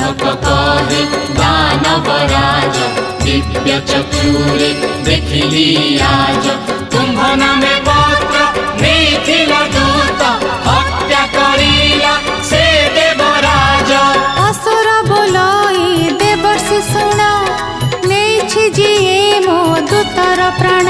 अंधक कहे दानवराज दिव्य चक्षुरे देखिली आज तुम्भ नामे पत्र नेथिल दूत हत्या करिला से देवराज असुर बोलाई देवर्षि शुण नेछि जिए मो दूतर प्राण